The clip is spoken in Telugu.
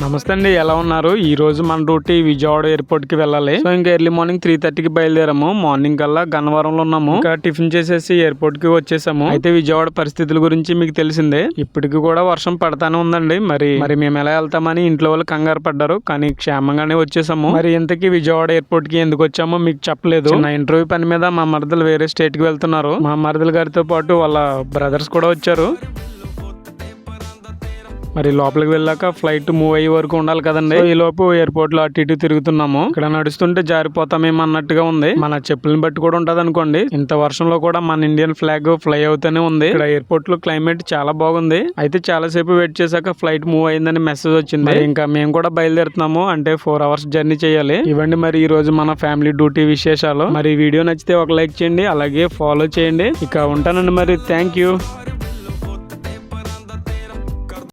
నమస్తే అండి, ఎలా ఉన్నారు? ఈ రోజు మన డ్యూటీ విజయవాడ ఎయిర్పోర్ట్ కి వెళ్ళాలి. సో ఇంకా ఎర్లీ మార్నింగ్ 3:30కి బయలుదేరాము. మార్నింగ్ కల్లా గన్నవరంలో ఉన్నాము. ఇంకా టిఫిన్ చేసేసి ఎయిర్పోర్ట్ కి వచ్చేసాము. అయితే విజయవాడ పరిస్థితుల గురించి మీకు తెలిసిందే. ఇప్పటికి కూడా వర్షం పడతానే ఉందండి. మరి మేము ఎలా వెళ్తామని ఇంట్లో వాళ్ళు కంగారు పడ్డారు. కానీ క్షేమంగానే వచ్చేసాము. మరి ఇంతకీ విజయవాడ ఎయిర్పోర్ట్ కి ఎందుకు వచ్చామో మీకు చెప్పలేదు. నా ఇంటర్వ్యూ పని మీద మా మరదలు వేరే స్టేట్ కి వెళ్తున్నారు. మా మరదలు గారితో పాటు వాళ్ళ బ్రదర్స్ కూడా వచ్చారు. మరి లోపలికి వెళ్ళాక ఫ్లైట్ మూవ్ అయ్యే వరకు ఉండాలి కదండి. ఈ లోపు ఎయిర్పోర్ట్ లో అటు ఇటు తిరుగుతున్నాము. ఇక్కడ నడుస్తుంటే జారిపోతామేమో అన్నట్టుగా ఉంది. మన చెప్పులను బట్టి కూడా ఉంటది అనుకోండి. ఇంత వర్షంలో కూడా మన ఇండియన్ ఫ్లాగ్ ఫ్లై అవుతూనే ఉంది. ఇక్కడ ఎయిర్పోర్ట్ లో క్లైమేట్ చాలా బాగుంది. అయితే చాలా సేపు వెయిట్ చేశాక ఫ్లైట్ మూవ్ అయిందని మెసేజ్ వచ్చింది. ఇంకా మేము కూడా బయలుదేరుతున్నాము. అంటే 4 hours జర్నీ చేయాలి. ఇవ్వండి మరి ఈ రోజు మన ఫ్యామిలీ డ్యూటీ విశేషాలు. మరి వీడియో నచ్చితే ఒక లైక్ చేయండి, అలాగే ఫాలో చేయండి. ఇక ఉంటానండి మరి. Thank you.